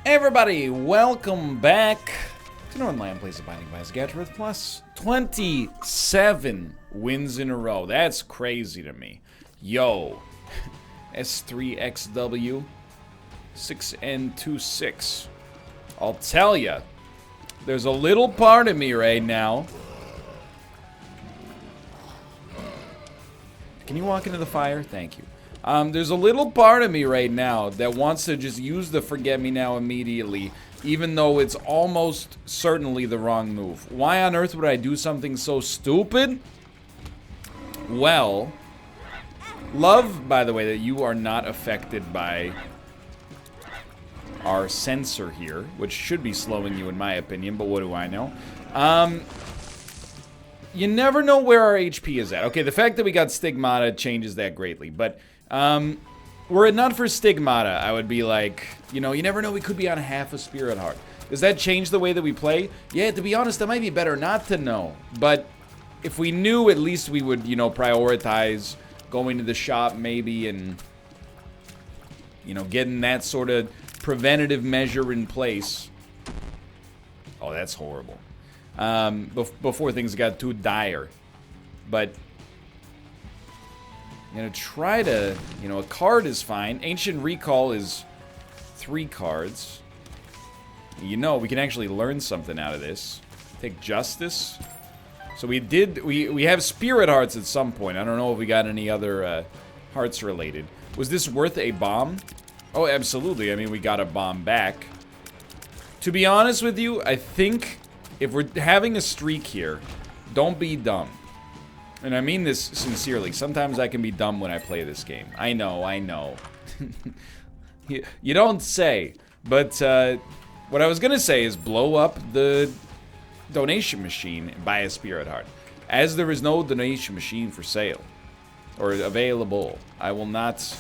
Hey everybody, welcome back to Northernlion Plays Abiding by Sketch with plus 27 wins in a row. That's crazy to me. Yo, S3XW 6N26. I'll tell ya, there's a little part of me right now. Can you walk into the fire? Thank you. There's a little part of me right now that wants to just use the Forget Me Now immediately, even though it's almost certainly the wrong move. Why on earth would I do something so stupid? Well, love, by the way, that you are not affected by our sensor here, which should be slowing you in my opinion, but what do I know? You never know where our HP is at. Okay, the fact that we got Stigmata changes that greatly, but were it not for Stigmata, I would be like, you know, you never know, we could be on half a Spirit Heart. Does that change the way that we play? Yeah, to be honest, that might be better not to know. But if we knew, at least we would, you know, prioritize going to the shop maybe and, you know, getting that sort of preventative measure in place. Oh, that's horrible. Before things got too dire. But I'm gonna try to, you know, a card is fine. Ancient Recall is 3 cards. You know, we can actually learn something out of this. Take Justice. So we have Spirit Hearts at some point. I don't know if we got any other hearts related. Was this worth a bomb? Oh, absolutely. I mean, we got a bomb back. To be honest with you, I think if we're having a streak here, don't be dumb. And I mean this sincerely. Sometimes I can be dumb when I play this game. I know. You don't say. But what I was going to say is blow up the donation machine and buy a Spirit Heart. As there is no donation machine for sale or available, I will not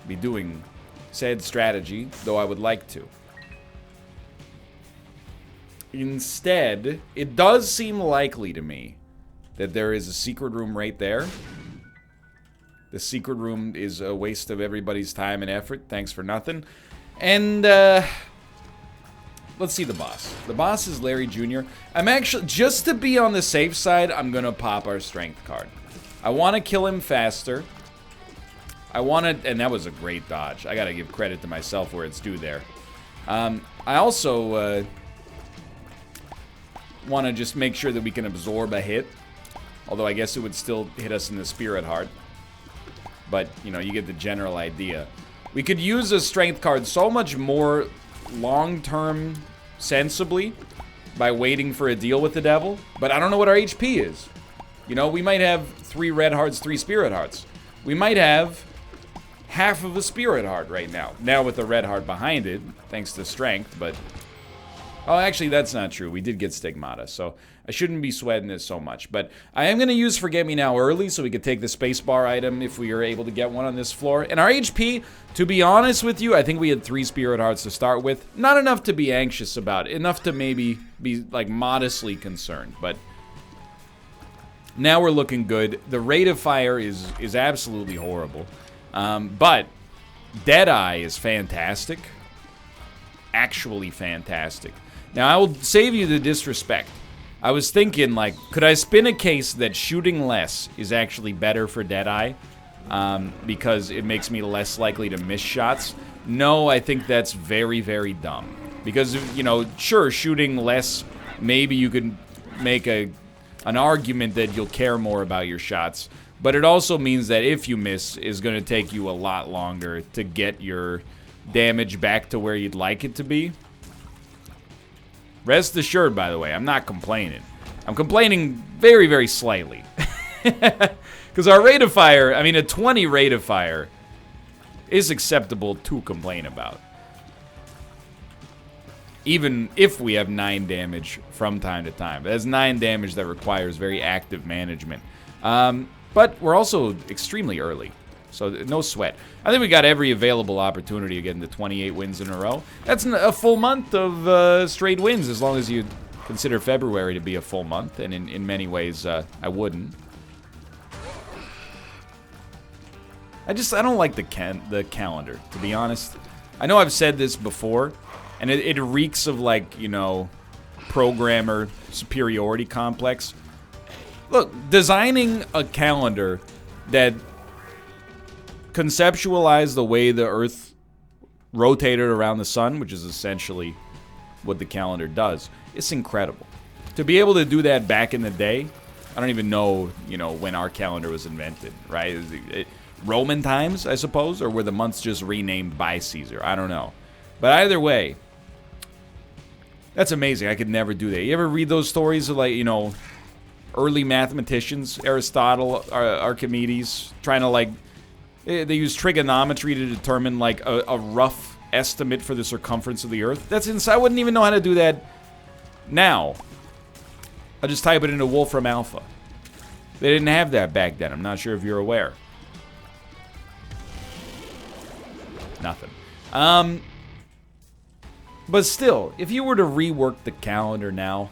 be doing said strategy, though I would like to. Instead, it does seem likely to me that there is a secret room right there. The secret room is a waste of everybody's time and effort. Thanks for nothing. And, let's see the boss. The boss is Larry Jr. I'm actually, just to be on the safe side, I'm gonna pop our strength card. I want to kill him faster. I want to, and that was a great dodge. I gotta give credit to myself where it's due there. I also, want to just make sure that we can absorb a hit. Although I guess it would still hit us in the Spirit Heart. But, you know, you get the general idea. We could use a strength card so much more long-term sensibly by waiting for a deal with the devil. But I don't know what our HP is. You know, we might have 3 red hearts, 3 Spirit Hearts. We might have half of a Spirit Heart right now. Now with the red heart behind it, thanks to strength, but... Oh, actually, that's not true. We did get Stigmata, so I shouldn't be sweating this so much. But I am going to use Forget Me Now early so we could take the spacebar item if we are able to get one on this floor. And our HP, to be honest with you, I think we had 3 Spirit Hearts to start with. Not enough to be anxious about. Enough to maybe be, like, modestly concerned. But now we're looking good. The rate of fire is absolutely horrible. But Deadeye is fantastic. Actually fantastic. Now, I will save you the disrespect. I was thinking, like, could I spin a case that shooting less is actually better for Deadeye? Because it makes me less likely to miss shots. No, I think that's very, very dumb. Because, you know, sure, shooting less, maybe you could make an argument that you'll care more about your shots. But it also means that if you miss, it's going to take you a lot longer to get your damage back to where you'd like it to be. Rest assured, by the way, I'm not complaining. I'm complaining very, very slightly. Because our rate of fire, I mean, a 20 rate of fire is acceptable to complain about. Even if we have 9 damage from time to time. That's 9 damage that requires very active management. But we're also extremely early. So, no sweat. I think we got every available opportunity to get into 28 wins in a row. That's a full month of straight wins, as long as you consider February to be a full month. And in many ways, I wouldn't. I don't like the calendar, to be honest. I know I've said this before, And it reeks of, like, you know, programmer superiority complex. Look, designing a calendar that conceptualized the way the Earth rotated around the sun, which is essentially what the calendar does, it's incredible. To be able to do that back in the day, I don't even know, you know, when our calendar was invented, right? Roman times, I suppose, or were the months just renamed by Caesar? I don't know. But either way, that's amazing. I could never do that. You ever read those stories of, like, you know, early mathematicians, Aristotle, Archimedes, trying to, like, they use trigonometry to determine, like, a rough estimate for the circumference of the Earth? That's insane. I wouldn't even know how to do that now. I'll just type it into Wolfram Alpha. They didn't have that back then. I'm not sure if you're aware. Nothing. But still, if you were to rework the calendar now,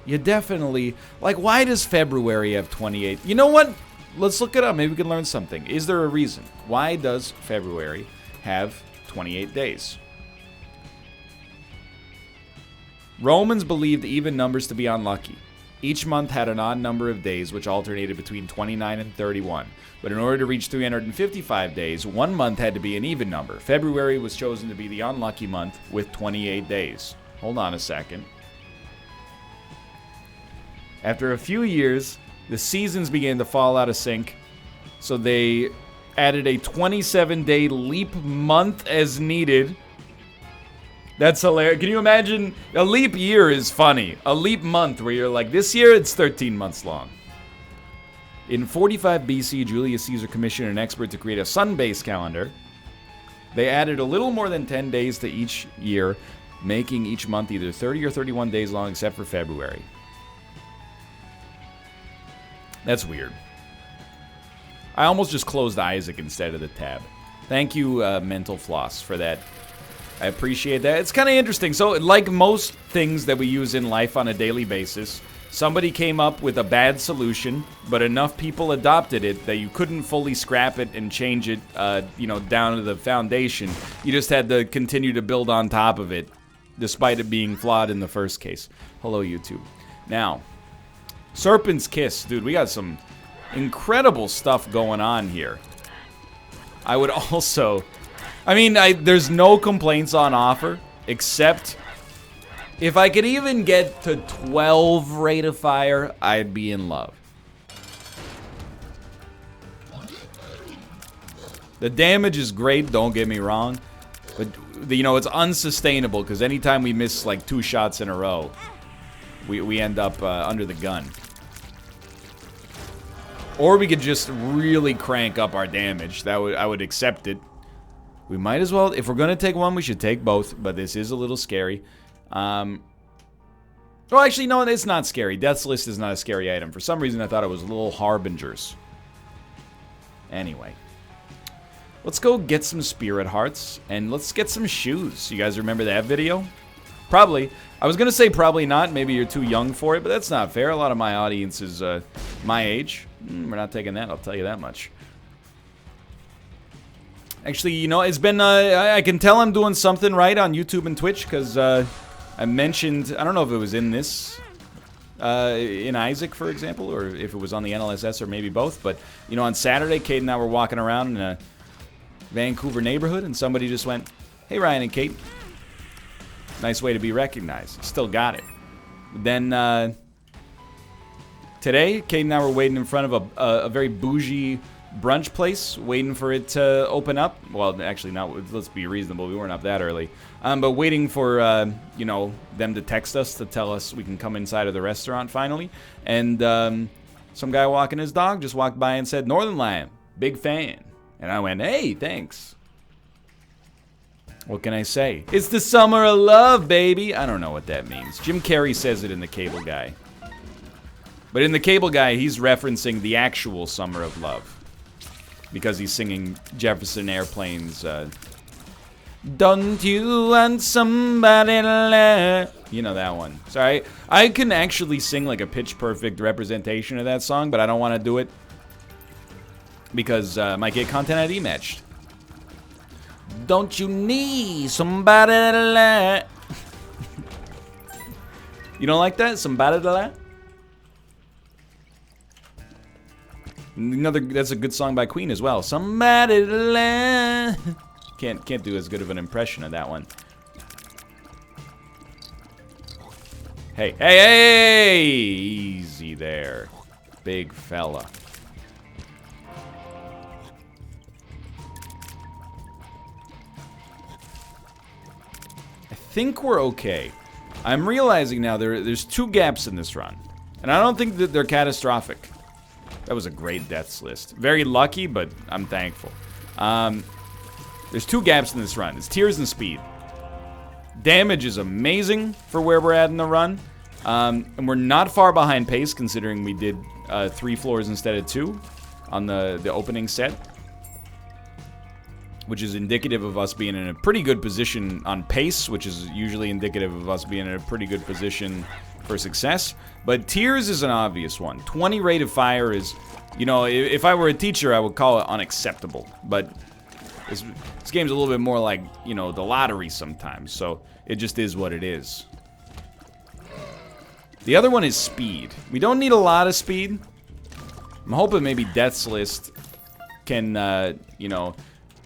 you definitely... Like, why does February have 28? You know what? Let's look it up. Maybe we can learn something. Is there a reason? Why does February have 28 days? Romans believed even numbers to be unlucky. Each month had an odd number of days, which alternated between 29 and 31. But in order to reach 355 days, one month had to be an even number. February was chosen to be the unlucky month with 28 days. Hold on a second. After a few years, the seasons began to fall out of sync, so they added a 27-day leap month as needed. That's hilarious. Can you imagine? A leap year is funny. A leap month where you're like, this year it's 13 months long. In 45 BC, Julius Caesar commissioned an expert to create a sun-based calendar. They added a little more than 10 days to each year, making each month either 30 or 31 days long except for February. That's weird. I almost just closed Isaac instead of the tab. Thank you, Mental Floss, for that. I appreciate that. It's kind of interesting. So, like most things that we use in life on a daily basis, somebody came up with a bad solution, but enough people adopted it that you couldn't fully scrap it and change it, you know, down to the foundation. You just had to continue to build on top of it, despite it being flawed in the first case. Hello, YouTube. Now, Serpent's Kiss. Dude, we got some incredible stuff going on here. I would also... I mean, there's no complaints on offer, except if I could even get to 12 rate of fire, I'd be in love. The damage is great, don't get me wrong, but, you know, it's unsustainable, because anytime we miss, like, 2 shots in a row, we end up under the gun. Or we could just really crank up our damage. I would accept it. We might as well, if we're going to take one, we should take both, but this is a little scary. Well, actually, no, it's not scary. Death's List is not a scary item. For some reason, I thought it was little harbingers. Anyway. Let's go get some Spirit Hearts, and let's get some shoes. You guys remember that video? Probably. I was going to say probably not. Maybe you're too young for it, but that's not fair. A lot of my audience is my age. We're not taking that, I'll tell you that much. Actually, you know, it's been, I can tell I'm doing something right on YouTube and Twitch, because I mentioned, I don't know if it was in this, in Isaac, for example, or if it was on the NLSS, or maybe both, but, you know, on Saturday, Kate and I were walking around in a Vancouver neighborhood, and somebody just went, "Hey, Ryan and Kate." Nice way to be recognized. Still got it. Then, today, Kate and I were waiting in front of a very bougie brunch place, waiting for it to open up. Well, actually, not. Let's be reasonable. We weren't up that early. But waiting for, you know, them to text us to tell us we can come inside of the restaurant finally. And some guy walking his dog just walked by and said, "Northernlion, big fan." And I went, "Hey, thanks." What can I say? It's the summer of love, baby. I don't know what that means. Jim Carrey says it in The Cable Guy. But in The Cable Guy, he's referencing the actual summer of love. Because he's singing Jefferson Airplane's, "Don't you want somebody to love?" You know that one. Sorry, I can actually sing like a pitch-perfect representation of that song, but I don't want to do it because might get Content ID matched. Don't you need somebody to lie? You don't like that? Somebody to lie? That's a good song by Queen as well. Somebody to lie. Can't do as good of an impression of that one. Hey, hey, hey! Easy there, big fella. I think we're okay. I'm realizing now there's 2 gaps in this run, and I don't think that they're catastrophic. That was a great deaths list. Very lucky, but I'm thankful. There's 2 gaps in this run. It's tears and speed. Damage is amazing for where we're at in the run. And we're not far behind pace, considering we did 3 floors instead of 2 on the opening set. Which is indicative of us being in a pretty good position on pace, which is usually indicative of us being in a pretty good position for success. But tears is an obvious one. 20 rate of fire is, you know, if I were a teacher, I would call it unacceptable. But this game's a little bit more like, you know, the lottery sometimes. So it just is what it is. The other one is speed. We don't need a lot of speed. I'm hoping maybe Death's List can, you know,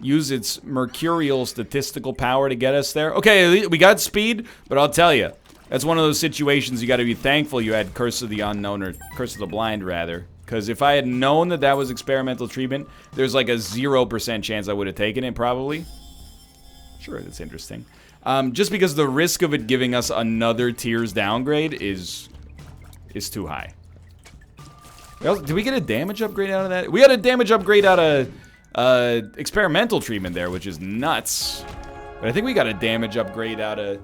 use its mercurial statistical power to get us there. Okay, we got speed, but I'll tell you, that's one of those situations you got to be thankful you had Curse of the Unknown, or Curse of the Blind, rather. Because if I had known that that was experimental treatment, there's like a 0% chance I would have taken it, probably. Sure, that's interesting. Just because the risk of it giving us another tiers downgrade is too high. Did we get a damage upgrade out of that? We got a damage upgrade out of experimental treatment there, which is nuts. But I think we got a damage upgrade out of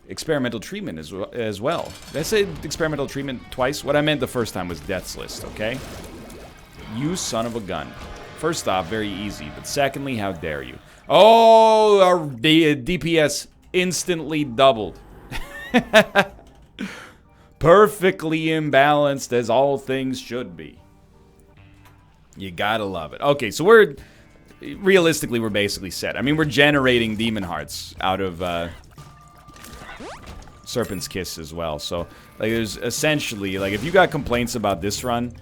experimental treatment as well. Did I say experimental treatment twice? What I meant the first time was Death's List, okay? You son of a gun. First off, very easy. But secondly, how dare you? Oh, our DPS instantly doubled. Perfectly imbalanced, as all things should be. You gotta love it. Okay, so realistically, we're basically set. I mean, we're generating Demon Hearts out of Serpent's Kiss as well. So, like, there's essentially, like, if you got complaints about this run,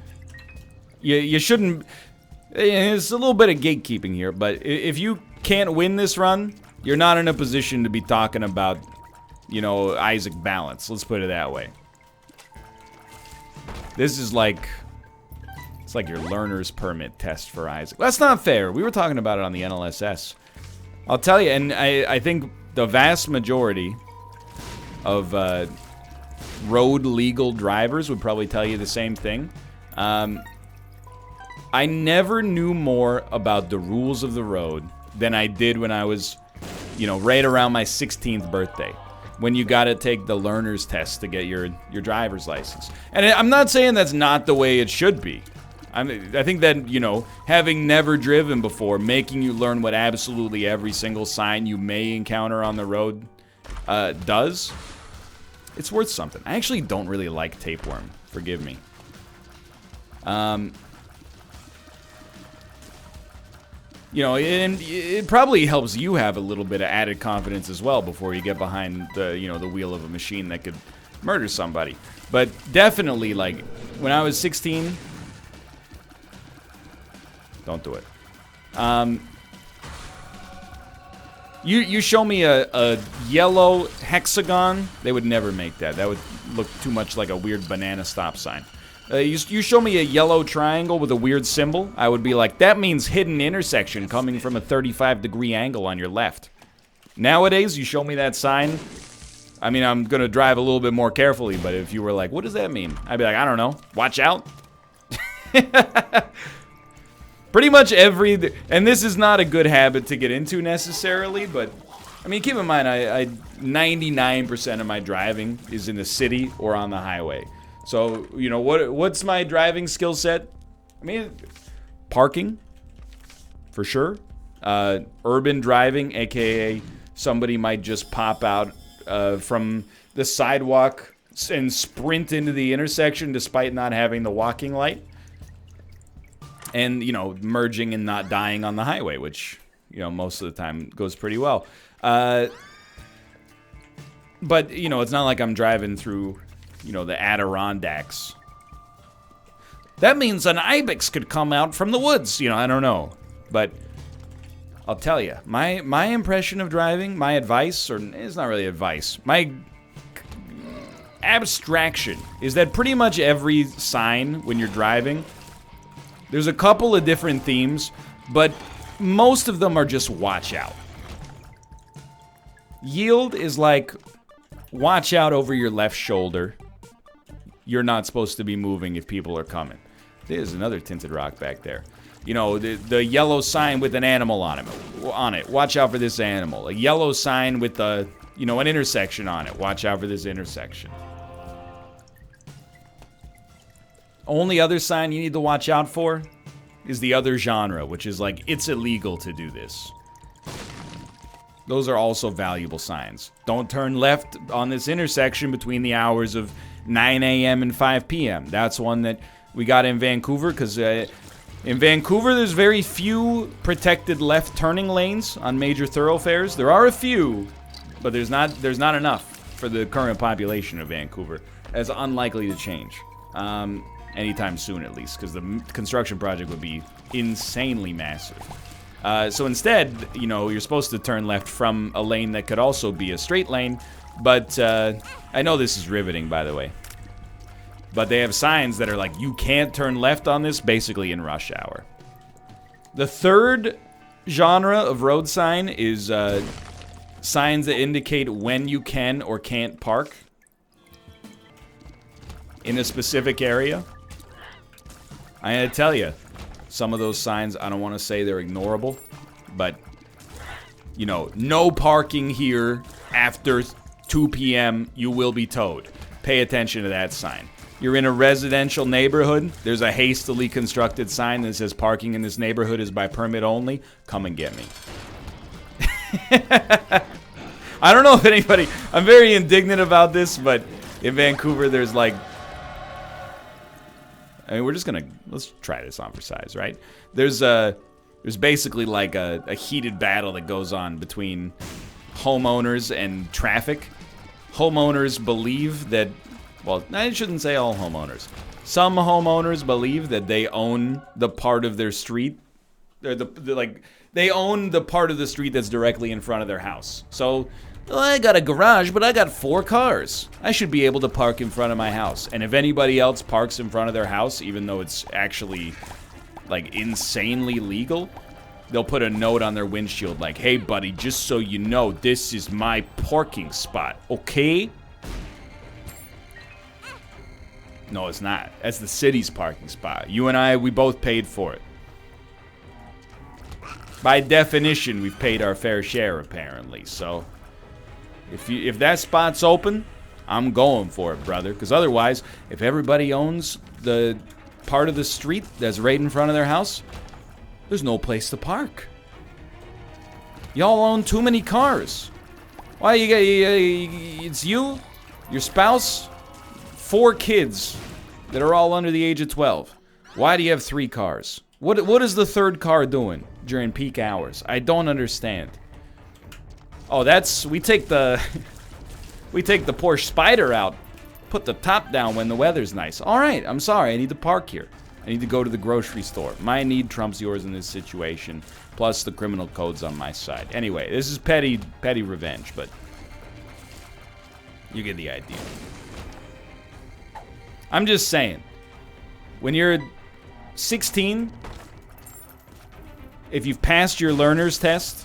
you shouldn't. It's a little bit of gatekeeping here, but if you can't win this run, you're not in a position to be talking about, you know, Isaac balance. Let's put it that way. This is like, it's like your learner's permit test for Isaac. That's not fair. We were talking about it on the NLSS. I'll tell you, and I think the vast majority of road legal drivers would probably tell you the same thing. I never knew more about the rules of the road than I did when I was, you know, right around my 16th birthday. When you gotta take the learner's test to get your driver's license. And I'm not saying that's not the way it should be. I think that, you know, having never driven before, making you learn what absolutely every single sign you may encounter on the road does, it's worth something. I actually don't really like tapeworm. Forgive me. You know, and it probably helps you have a little bit of added confidence as well before you get behind the, you know, the wheel of a machine that could murder somebody. But definitely, like, when I was 16, don't do it. You show me a yellow hexagon, they would never make that. That would look too much like a weird banana stop sign. You show me a yellow triangle with a weird symbol, I would be like, that means hidden intersection coming from a 35-degree angle on your left. Nowadays, you show me that sign, I mean, I'm gonna drive a little bit more carefully, but if you were like, what does that mean? I'd be like, I don't know, watch out. Pretty much and this is not a good habit to get into necessarily, but, I mean, keep in mind, 99% of my driving is in the city or on the highway. So, you know, what's my driving skill set? I mean, parking, for sure. Urban driving, aka somebody might just pop out from the sidewalk and sprint into the intersection despite not having the walking light. And, you know, merging and not dying on the highway, which, you know, most of the time it goes pretty well. But, you know, it's not like I'm driving through, you know, the Adirondacks. That means an ibex could come out from the woods. You know, I don't know. But I'll tell you, my impression of driving, my advice, or it's not really advice, my abstraction is that pretty much every sign when you're driving, there's a couple of different themes, but most of them are just watch out. Yield is like, watch out over your left shoulder. You're not supposed to be moving if people are coming. There's another tinted rock back there. You know, the yellow sign with an animal on it. Watch out for this animal. A yellow sign with the, you know, an intersection on it. Watch out for this intersection. Only other sign you need to watch out for is the other genre, which is like, it's illegal to do this. Those are also valuable signs. Don't turn left on this intersection between the hours of 9 a.m. and 5 p.m. That's one that we got in Vancouver, because in Vancouver there's very few protected left turning lanes on major thoroughfares. There are a few, but there's not enough for the current population of Vancouver. That's unlikely to change. Anytime soon, at least, because the construction project would be insanely massive. So instead, you know, you're supposed to turn left from a lane that could also be a straight lane, but I know this is riveting, by the way. But they have signs that are like, you can't turn left on this, basically in rush hour. The third genre of road sign is signs that indicate when you can or can't park in a specific area. I gotta tell you, some of those signs, I don't want to say they're ignorable, but, you know, no parking here after 2 p.m., you will be towed. Pay attention to that sign. You're in a residential neighborhood, there's a hastily constructed sign that says parking in this neighborhood is by permit only. Come and get me. I don't know if anybody, I'm very indignant about this, but in Vancouver there's like, I mean, we're just gonna, let's try this on for size, right? There's basically like a heated battle that goes on between homeowners and traffic. Homeowners believe that, well, I shouldn't say all homeowners. Some homeowners believe that they own the part of their street, or they own the part of the street that's directly in front of their house. So, well, I got a garage, but I got 4 cars. I should be able to park in front of my house. And if anybody else parks in front of their house, even though it's actually, like, insanely legal, they'll put a note on their windshield like, hey, buddy, just so you know, this is my parking spot, okay? No, it's not. That's the city's parking spot. You and I, we both paid for it. By definition, we've paid our fair share, apparently, so if that spot's open, I'm going for it, brother. Because otherwise, if everybody owns the part of the street that's right in front of their house, there's no place to park. Y'all own too many cars. Why you got? It's you, your spouse, 4 kids that are all under the age of 12. Why do you have 3 cars? What is the 3rd car doing during peak hours? I don't understand. Oh, we take the Porsche Spider out, put the top down when the weather's nice. All right, I'm sorry, I need to park here. I need to go to the grocery store. My need trumps yours in this situation, plus the criminal code's on my side. Anyway, this is petty revenge, but you get the idea. I'm just saying, when you're 16, if you've passed your learner's test,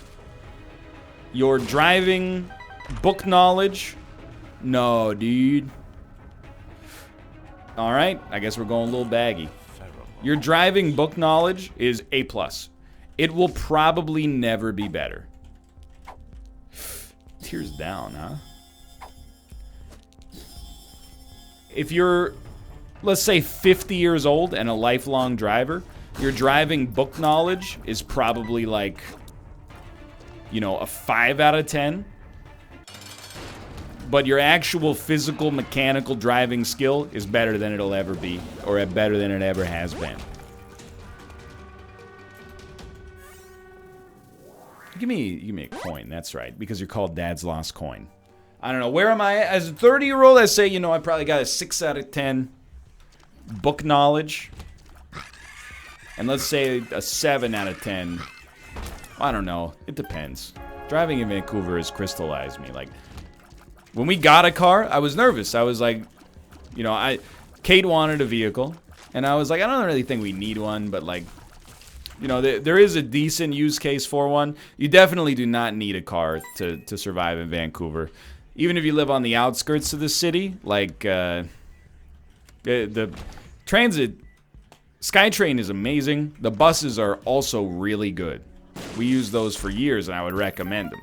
your driving book knowledge, no, dude. All right, I guess we're going a little baggy. Your driving book knowledge is A+. It will probably never be better. Tears down, huh? If you're, let's say, 50 years old and a lifelong driver, your driving book knowledge is probably like, you know, a 5 out of 10. But your actual physical, mechanical driving skill is better than it'll ever be, or better than it ever has been. Give me a coin. That's right, because you're called Dad's Lost Coin. I don't know. Where am I? As a 30-year-old, I say, you know, I probably got a 6 out of 10 book knowledge. And let's say a 7 out of 10. I don't know. It depends. Driving in Vancouver has crystallized me. Like, when we got a car, I was nervous. I was like, you know, Kate wanted a vehicle. And I was like, I don't really think we need one, but like, you know, there is a decent use case for one. You definitely do not need a car to survive in Vancouver. Even if you live on the outskirts of the city, like, the transit, SkyTrain is amazing. The buses are also really good. We used those for years, and I would recommend them.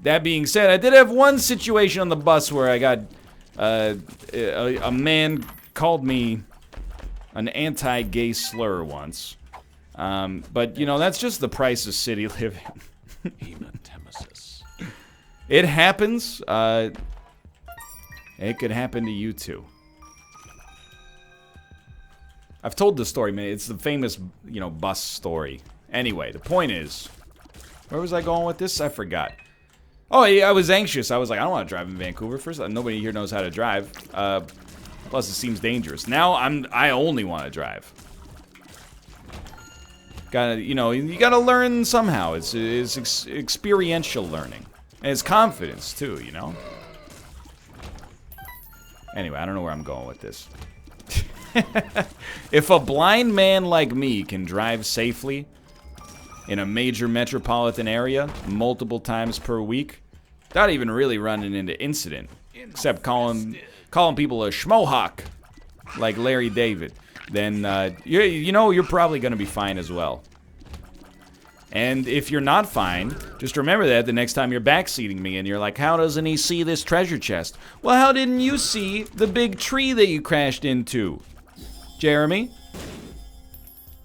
That being said, I did have one situation on the bus where I got, a man called me an anti-gay slur once. But, you know, that's just the price of city living. It happens. It could happen to you, too. I've told the story, man. It's the famous, you know, bus story. Anyway, the point is... Where was I going with this? I forgot. Oh, yeah, I was anxious. I was like, I don't want to drive in Vancouver. First, nobody here knows how to drive. Plus, it seems dangerous. Now, I only want to drive. Gotta, you know, you gotta learn somehow. It's experiential learning. And it's confidence, too, you know? Anyway, I don't know where I'm going with this. If a blind man like me can drive safely in a major metropolitan area multiple times per week, without even really running into incident, except calling people a schmohawk like Larry David, then you know you're probably gonna be fine as well. And if you're not fine, just remember that the next time you're backseating me and you're like, how doesn't he see this treasure chest? Well, how didn't you see the big tree that you crashed into, Jeremy?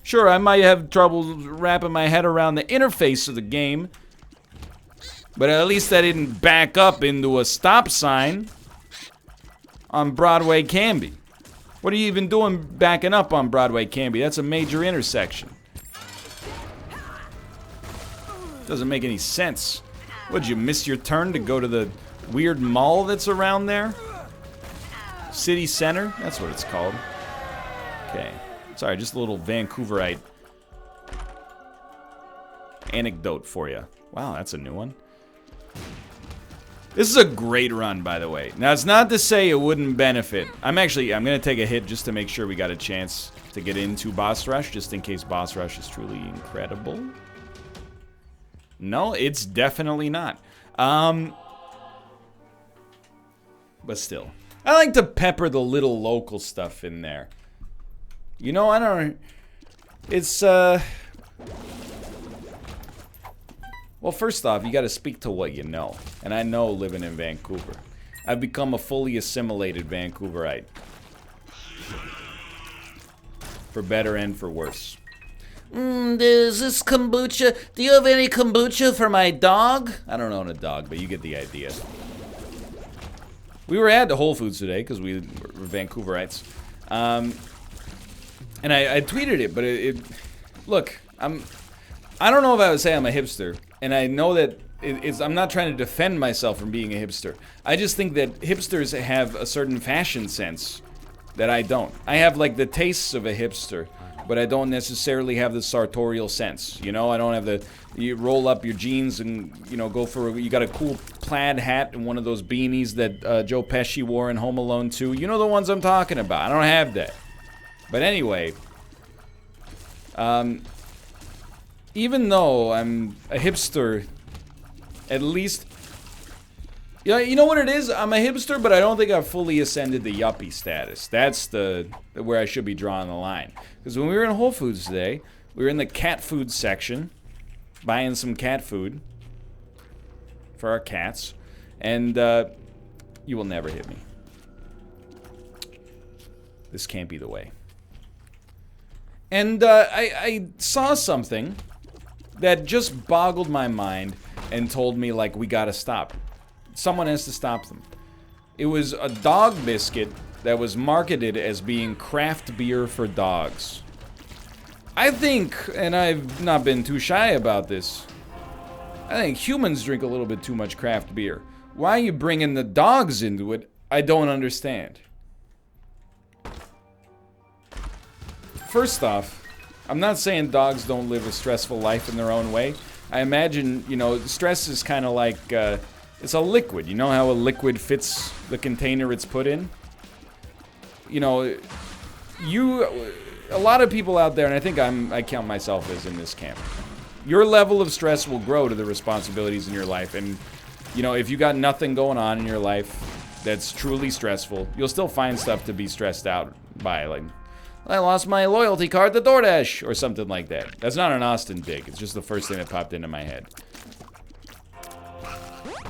Sure, I might have trouble wrapping my head around the interface of the game, but at least I didn't back up into a stop sign on Broadway Canby. What are you even doing backing up on Broadway Canby? That's a major intersection. Doesn't make any sense. What'd you miss your turn to go to the weird mall that's around there? City Center? That's what it's called. Okay. Sorry, just a little Vancouverite anecdote for you. Wow, that's a new one. This is a great run, by the way. Now, it's not to say it wouldn't benefit. I'm gonna take a hit just to make sure we got a chance to get into Boss Rush, just in case Boss Rush is truly incredible. No, it's definitely not. But still. I like to pepper the little local stuff in there. You know, I don't... It's, well, first off, you gotta speak to what you know. And I know living in Vancouver. I've become a fully assimilated Vancouverite. For better and for worse. Is this kombucha? Do you have any kombucha for my dog? I don't own a dog, but you get the idea. We were at the Whole Foods today, because we were Vancouverites. And I tweeted it, but look, I don't know if I would say I'm a hipster, and I know that I'm not trying to defend myself from being a hipster. I just think that hipsters have a certain fashion sense that I don't. I have like the tastes of a hipster, but I don't necessarily have the sartorial sense. You know, I don't have you roll up your jeans and, you know, you got a cool plaid hat and one of those beanies that Joe Pesci wore in Home Alone 2. You know the ones I'm talking about. I don't have that. But anyway, even though I'm a hipster, at least, you know what it is? I'm a hipster, but I don't think I've fully ascended the yuppie status. That's where I should be drawing the line. Because when we were in Whole Foods today, we were in the cat food section, buying some cat food for our cats, and you will never hit me. This can't be the way. And I saw something that just boggled my mind and told me, like, we gotta stop. Someone has to stop them. It was a dog biscuit that was marketed as being craft beer for dogs. I think, and I've not been too shy about this, I think humans drink a little bit too much craft beer. Why are you bringing the dogs into it? I don't understand. First off, I'm not saying dogs don't live a stressful life in their own way. I imagine, you know, stress is kind of like, it's a liquid. You know how a liquid fits the container it's put in? You know, a lot of people out there, and I think I count myself as in this camp. Your level of stress will grow to the responsibilities in your life, and, you know, if you got nothing going on in your life that's truly stressful, you'll still find stuff to be stressed out by, like, I lost my loyalty card to DoorDash, or something like that. That's not an Austin dig, it's just the first thing that popped into my head.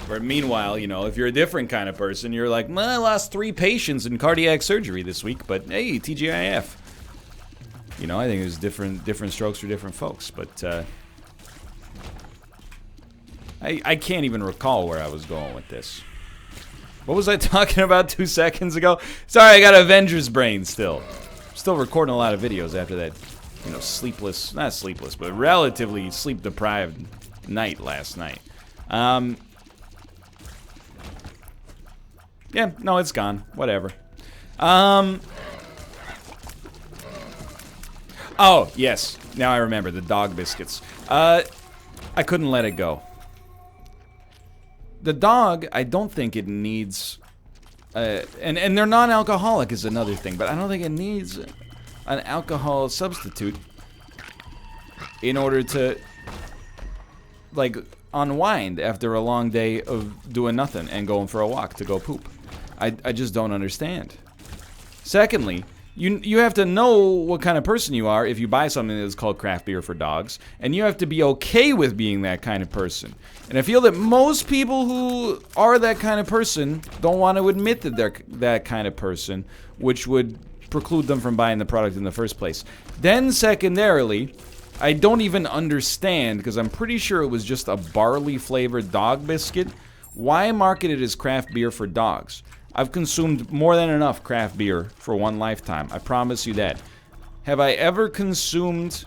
But meanwhile, you know, if you're a different kind of person, you're like, well, I lost 3 patients in cardiac surgery this week, but hey, TGIF. You know, I think there's different strokes for different folks, but I can't even recall where I was going with this. What was I talking about 2 seconds ago? Sorry, I got Avengers brain still. Still recording a lot of videos after that, you know, not sleepless, but relatively sleep-deprived night last night. Yeah, no, it's gone. Whatever. Oh, yes. Now I remember. The dog biscuits. I couldn't let it go. The dog, I don't think it needs... and they're non-alcoholic is another thing, but I don't think it needs an alcohol substitute in order to, like, unwind after a long day of doing nothing and going for a walk to go poop. I just don't understand. Secondly, you have to know what kind of person you are if you buy something that's called craft beer for dogs, and you have to be okay with being that kind of person. And I feel that most people who are that kind of person don't want to admit that they're that kind of person, which would preclude them from buying the product in the first place. Then secondarily, I don't even understand, because I'm pretty sure it was just a barley-flavored dog biscuit, why market it as craft beer for dogs? I've consumed more than enough craft beer for one lifetime. I promise you that. Have I ever consumed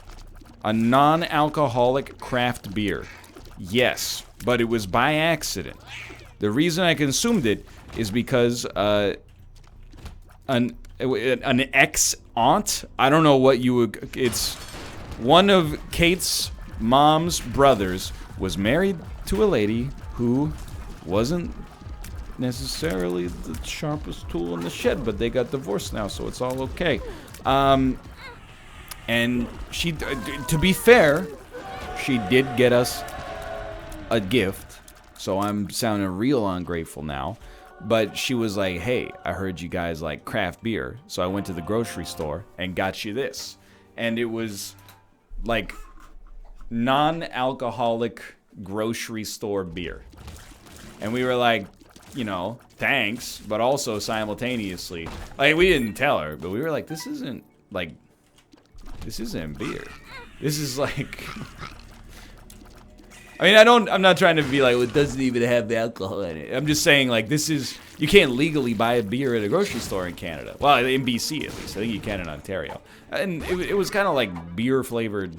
a non-alcoholic craft beer? Yes, but it was by accident. The reason I consumed it is because an ex-aunt, I don't know what you would... It's one of Kate's mom's brothers was married to a lady who wasn't necessarily the sharpest tool in the shed, but they got divorced now, so it's all okay. And she, to be fair, she did get us a gift, so I'm sounding real ungrateful now. But she was like, hey, I heard you guys like craft beer, so I went to the grocery store and got you this. And it was like non-alcoholic grocery store beer. And we were like, you know, thanks, but also simultaneously, like, we didn't tell her, but we were like, this isn't beer. This is like, I mean, I'm not trying to be like, well, it doesn't even have alcohol in it. I'm just saying, like, you can't legally buy a beer at a grocery store in Canada. Well, in BC at least. I think you can in Ontario. And it was kind of like beer flavored,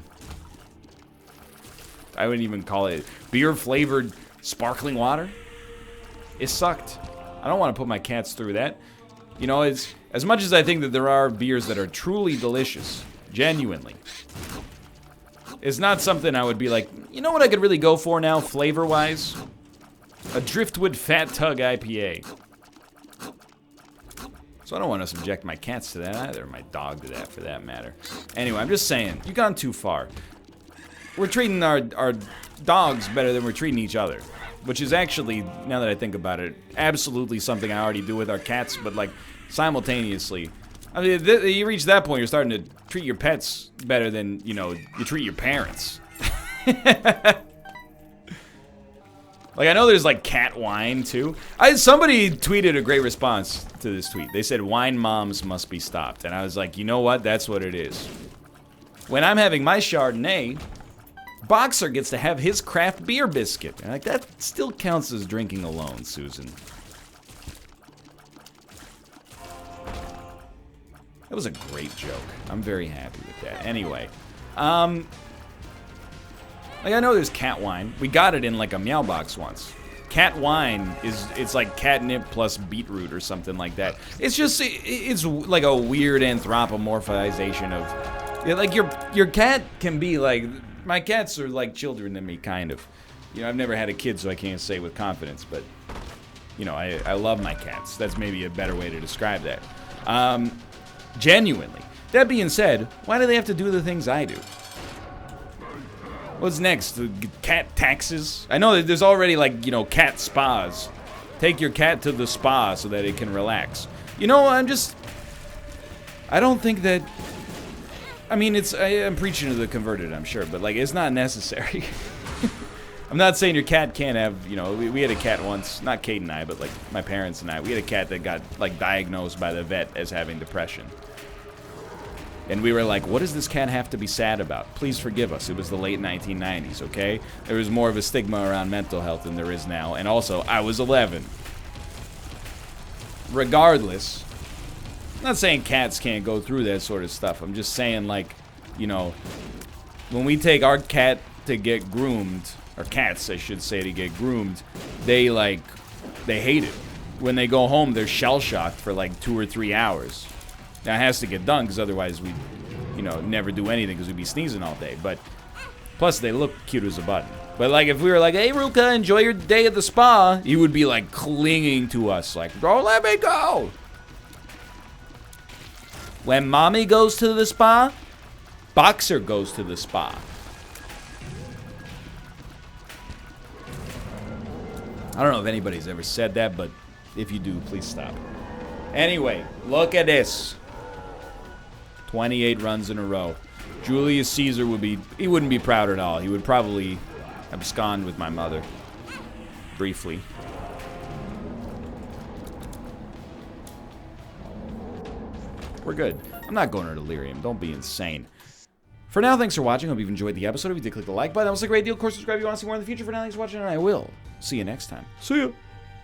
I wouldn't even call it beer flavored sparkling water. It sucked. I don't want to put my cats through that. You know, as much as I think that there are beers that are truly delicious, genuinely, it's not something I would be like, you know what I could really go for now, flavor-wise? A Driftwood Fat Tug IPA. So I don't want to subject my cats to that either, my dog to that for that matter. Anyway, I'm just saying, you've gone too far. We're treating our dogs better than we're treating each other. Which is actually, now that I think about it, absolutely something I already do with our cats, but like, simultaneously. I mean, you reach that point, you're starting to treat your pets better than, you know, you treat your parents. Like, I know there's like cat wine too. Somebody tweeted a great response to this tweet. They said, wine moms must be stopped. And I was like, you know what? That's what it is. When I'm having my Chardonnay, Boxer gets to have his craft beer biscuit. And like, that still counts as drinking alone, Susan. That was a great joke. I'm very happy with that. Anyway, Like, I know there's cat wine. We got it in, like, a meow box once. Cat wine it's like catnip plus beetroot or something like that. It's just, it's like a weird anthropomorphization of, like, your cat can be like, my cats are like children to me, kind of. You know, I've never had a kid, so I can't say with confidence, but, you know, I love my cats. That's maybe a better way to describe that. Genuinely. That being said, why do they have to do the things I do? What's next? The cat taxes? I know that there's already, like, you know, cat spas. Take your cat to the spa so that it can relax. You know, I don't think that... I mean, I'm preaching to the converted, I'm sure, but, like, it's not necessary. I'm not saying your cat can't have, you know, we had a cat once, not Kate and I, but, like, my parents and I. We had a cat that got, like, diagnosed by the vet as having depression. And we were like, what does this cat have to be sad about? Please forgive us. It was the late 1990s, okay? There was more of a stigma around mental health than there is now. And also, I was 11. Regardless, I'm not saying cats can't go through that sort of stuff. I'm just saying, like, you know, when we take our cat to get groomed, or cats, I should say, to get groomed, they hate it. When they go home, they're shell-shocked for, like, 2 or 3 hours. Now, it has to get done, because otherwise we'd, you know, never do anything, because we'd be sneezing all day. But, plus, they look cute as a button. But, like, if we were like, hey, Ruka, enjoy your day at the spa, he would be, like, clinging to us, like, don't let me go! When mommy goes to the spa, Boxer goes to the spa. I don't know if anybody's ever said that, but if you do, please stop. Anyway, look at this. 28 runs in a row. Julius Caesar he wouldn't be proud at all. He would probably abscond with my mother. Briefly. We're good. I'm not going to delirium. Don't be insane. For now, thanks for watching. Hope you've enjoyed the episode. If you did, click the like button. That was a great deal. Of course, subscribe if you want to see more in the future. For now, thanks for watching, and I will see you next time. See ya.